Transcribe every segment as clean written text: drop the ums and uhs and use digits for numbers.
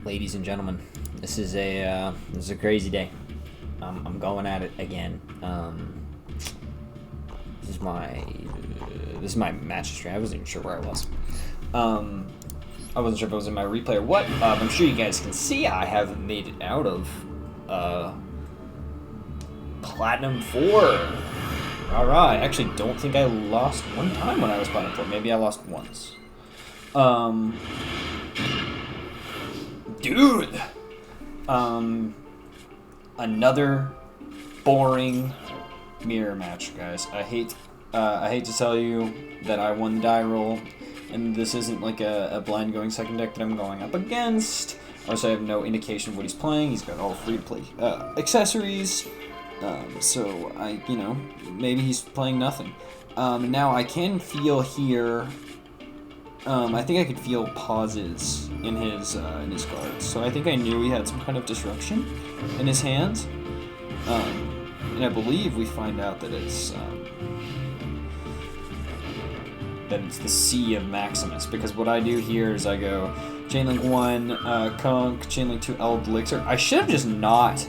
ladies and gentlemen. This is a crazy day. I'm going at it again. This is my match history. I wasn't even sure where I was. I wasn't sure if it was in my replay or what. I'm sure you guys can see I have made it out of Platinum 4. Alright, I actually don't think I lost one time when I was Platinum 4. Maybe I lost once. Dude! Another boring mirror match, guys. I hate to tell you that I won the die roll, and this isn't like a blind going second deck that I'm going up against. Also, I have no indication of what he's playing. He's got all free-to-play accessories, so maybe he's playing nothing. Now I can feel here. I think I could feel pauses in his cards, so I think I knew he had some kind of disruption in his hands. And I believe we find out that it's the C of Maximus, because what I do here is I go Chainlink 1, Conk, Chainlink 2, Eldlich. I should have just not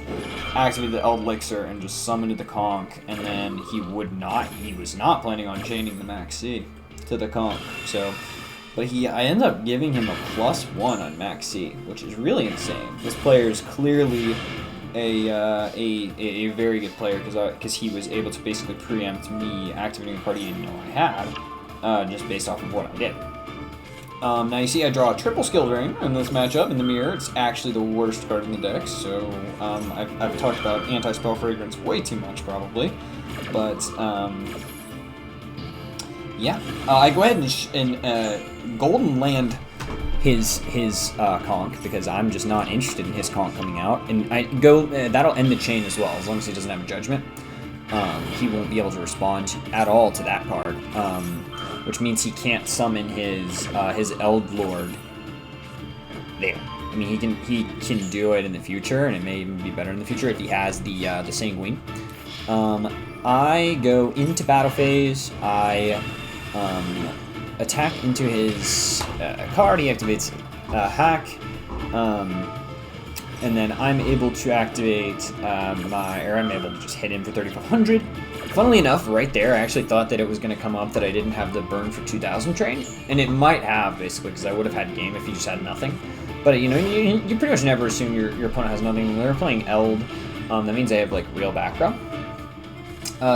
activated the Eldlich and just summoned the Conk, and then he was not planning on chaining the Max C to the Conk, so... But I end up giving him a +1 on Max C, which is really insane. This player is clearly a very good player because he was able to basically preempt me activating a card he didn't know I had, just based off of what I did. Now you see I draw a triple skill ring in this matchup in the mirror. It's actually the worst card in the deck, so I've talked about anti-spell fragrance way too much probably, but yeah, I go ahead and golden land his conch, because I'm just not interested in his conch coming out, and I go that'll end the chain as well, as long as he doesn't have a judgment. He won't be able to respond at all to that card, which means he can't summon his Eld Lord there. I mean, he can do it in the future, and it may even be better in the future if he has the Sanguine. I go into battle phase. I attack into his card. He activates hack, and then I'm able to activate I'm able to just hit him for 3,500. Funnily enough, right there, I actually thought that it was going to come up that I didn't have the burn for 2,000 train, and it might have, basically, because I would have had game if he just had nothing. But you pretty much never assume your opponent has nothing. When they're playing Eld, that means they have like real back row.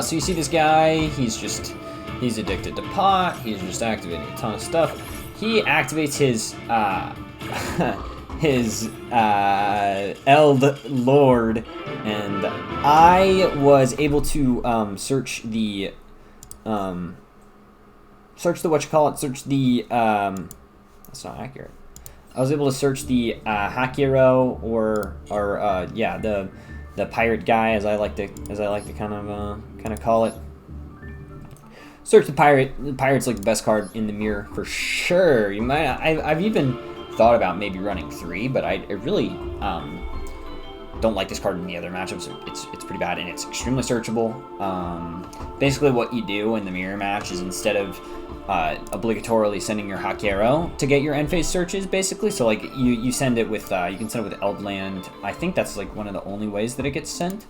So you see this guy, he's addicted to pot. He's just activating a ton of stuff. He activates his Eld Lord, and I was able to search the that's not accurate. I was able to search the hack hero or the pirate guy, as I like to kind of call it. Search the pirate. The pirate's like the best card in the mirror for sure. You might. I've even thought about maybe running 3, but I really don't like this card in the other matchups. It's pretty bad, and it's extremely searchable. Basically, what you do in the mirror match is, instead of obligatorily sending your Hakero to get your end phase searches, basically, so like you send it with you can send it with Eldland. I think that's like one of the only ways that it gets sent.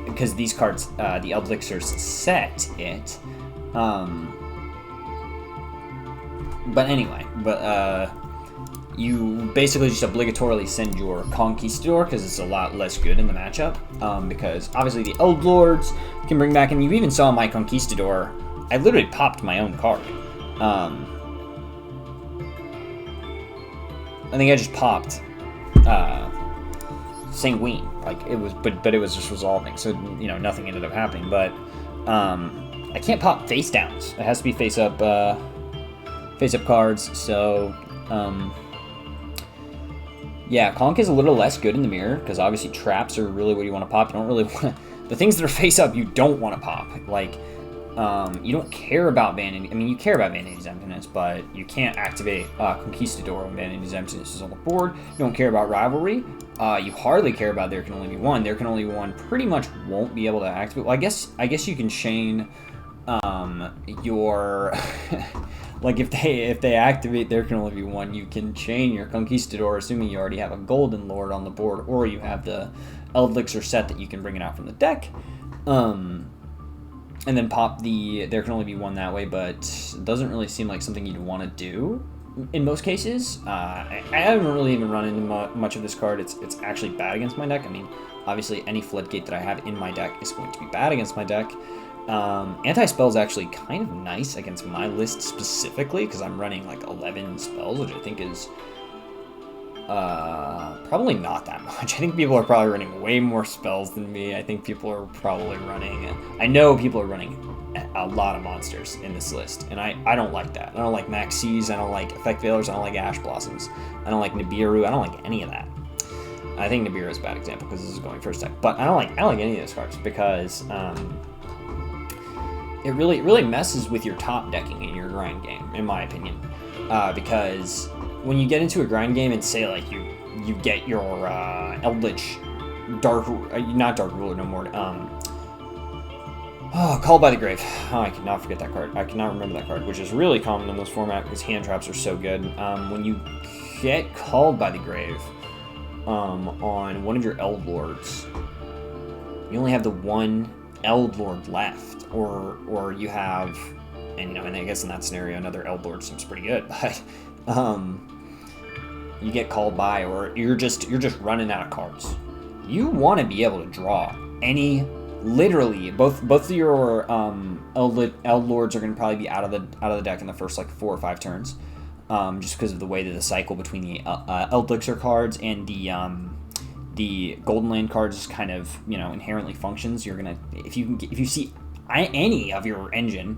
Because these cards, the Eldlichers set it. But anyway, you basically just obligatorily send your Conquistador, because it's a lot less good in the matchup. Because obviously the Eld Lords can bring back, and you even saw my Conquistador. I literally popped my own card. I think I just popped Sanguine, like it was, but it was just resolving, so nothing ended up happening. But I can't pop face downs. It has to be face up cards. So yeah, Conk is a little less good in the mirror, because obviously traps are really what you want to pop. You don't really want the things that are face up. You don't want to pop. Like you don't care about Vanity. I mean, you care about Vanity's Emptiness, but you can't activate Conquistador when Vanity's Emptiness is on the board. You don't care about Rivalry. You hardly care about There Can Only Be One. There Can Only Be One pretty much won't be able to activate. Well, I guess you can chain your like if they activate there can only be one, you can chain your Conquistador, assuming you already have a Golden Lord on the board, or you have the Eldlich set that you can bring it out from the deck. And then pop the there can only be one that way, but it doesn't really seem like something you'd want to do in most cases. I haven't really even run into much of this card. It's actually bad against my deck. I mean, obviously any Floodgate that I have in my deck is going to be bad against my deck. Anti-spell is actually kind of nice against my list specifically, because I'm running like 11 spells, which I think is probably not that much. I think people are probably running way more spells than me. I think people are probably running... I know people are running a lot of monsters in this list, and I don't like that. I don't like Maxis, I don't like Effect Veilers, I don't like Ash Blossoms, I don't like Nibiru, I don't like any of that. I think Nibiru is a bad example because this is going first deck, but I don't like any of those cards because it really messes with your top decking in your grind game, in my opinion, because when you get into a grind game and say like you get your Eldlich not Dark Ruler no more, Called by the Grave. Oh, I cannot forget that card. I cannot remember that card, which is really common in this format because hand traps are so good. When you get Called by the Grave on one of your Eld Lords, you only have the one Eld Lord left, or you have, and I guess in that scenario another Eld Lord seems pretty good, but you get called by, or you're just running out of cards. You want to be able to draw any. Literally, both of your Eld Lords are going to probably be out of the deck in the first like 4 or 5 turns, just because of the way that the cycle between the Eldlich cards and the Golden Land cards kind of inherently functions. You're gonna if you see any of your engine,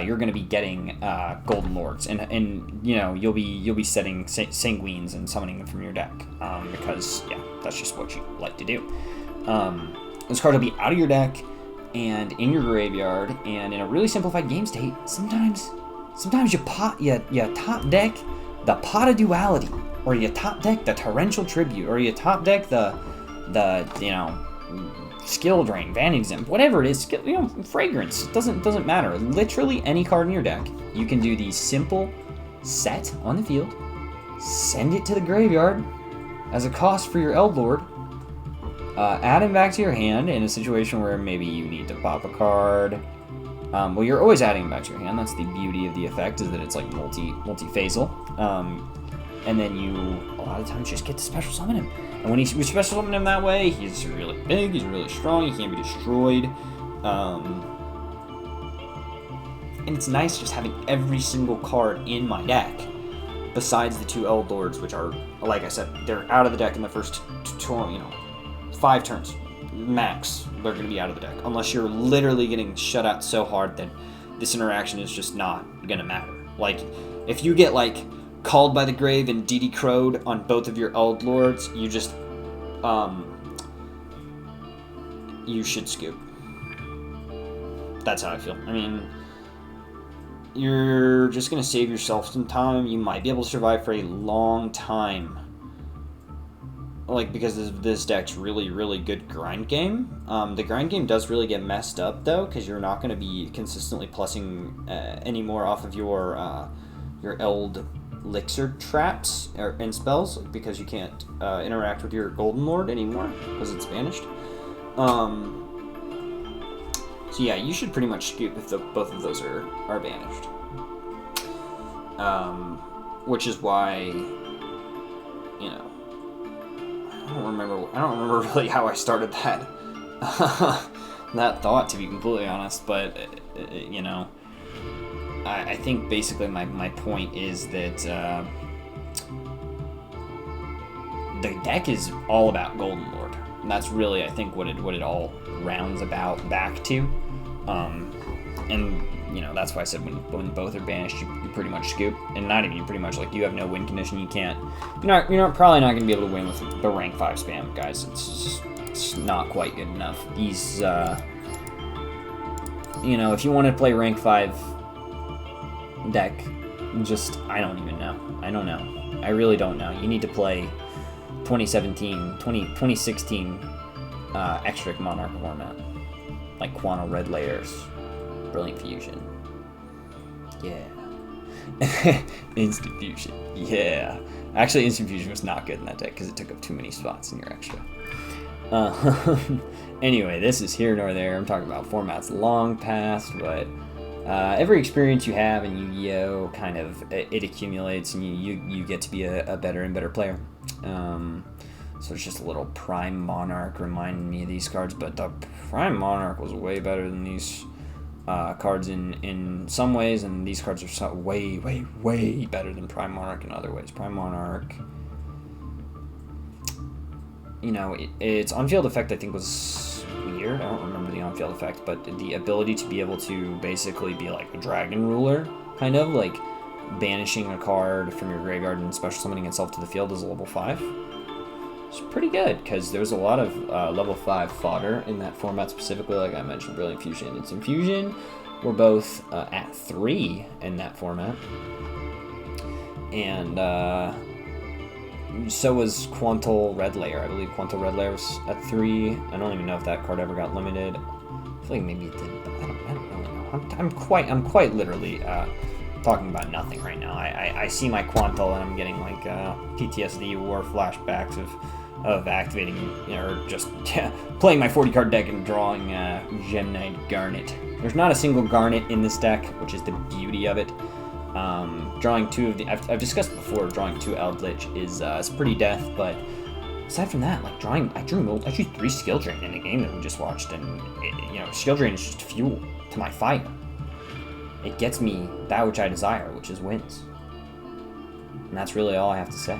you're gonna be getting Golden Lords, and you'll be setting Sanguines and summoning them from your deck, because that's just what you like to do. This card will be out of your deck and in your graveyard, and in a really simplified game state, sometimes you top deck the Pot of Duality, or you top deck the Torrential Tribute, or you top deck the Skill Drain, Vanity Exempt, whatever it is, Fragrance, doesn't matter. Literally any card in your deck, you can do the simple set on the field, send it to the graveyard as a cost for your Eld Lord, add him back to your hand in a situation where maybe you need to pop a card. Well, you're always adding him back to your hand. That's the beauty of the effect, is that it's like multi-phasal. And then you, a lot of times, just get to special summon him. And when we special summon him that way, he's really big, he's really strong, he can't be destroyed. And it's nice just having every single card in my deck, besides the 2 Eld Lords, which are, like I said, they're out of the deck in the first 5 turns max. They're going to be out of the deck unless you're literally getting shut out so hard that this interaction is just not going to matter. Like if you get like Called by the Grave and DD Crowed on both of your Eld Lords, you just you should scoop. That's how I feel. I mean, you're just going to save yourself some time. You might be able to survive for a long time, like, because this deck's really good grind game. The grind game does really get messed up though, because you're not going to be consistently plussing anymore off of your Elixir traps and spells, because you can't interact with your Golden Lord anymore because it's banished. So yeah, you should pretty much scoop if both of those are banished. Which is why, I don't remember really how I started that that thought, to be completely honest, but I think basically my point is that the deck is all about Golden Lord, and that's really, I think, what it all rounds about back to. And that's why I said when both are banished, you pretty much scoop, and not even pretty much, like, you have no win condition. You're probably not going to be able to win with the rank 5 spam, guys. It's not quite good enough. These if you want to play rank 5 deck, I don't even know. I don't know. I really don't know. You need to play 2016 Extric Monarch format, like Quantum Red Layers, Brilliant Fusion. Yeah. Instant Fusion. Yeah. Actually, Instant Fusion was not good in that deck because it took up too many spots in your extra. Anyway, this is here nor there. I'm talking about formats long past, but every experience you have in Yu-Gi-Oh! Kind of, it accumulates and you get to be a better and better player. So it's just a little Prime Monarch reminding me of these cards, but the Prime Monarch was way better than these cards in some ways, and these cards are way better than Prime Monarch in other ways. Prime Monarch, you know, its on-field effect I think was weird. I don't remember the on-field effect, but the ability to be able to basically be like a dragon ruler, kind of like banishing a card from your graveyard and special summoning itself to the field as a level 5. It's pretty good because there's a lot of level 5 fodder in that format specifically. Like I mentioned, Brilliant Fusion and Instant Fusion were both at 3 in that format, and so was Quantal Red Layer. I believe Quantal Red Layer was at 3. I don't even know if that card ever got limited. I feel like maybe it did, but I don't really know. I'm quite literally talking about nothing right now. I see my Quantal and I'm getting like PTSD war flashbacks of activating, you know, or just playing my 40 card deck and drawing Gemnite Garnet. There's not a single Garnet in this deck, which is the beauty of it. Drawing 2 of the, I've discussed before, drawing 2 Eldlich is pretty death, but aside from that, like I drew 3 Skill Drain in the game that we just watched, and you know, Skill Drain is just fuel to my fire. It gets me that which I desire, which is wins. And that's really all I have to say.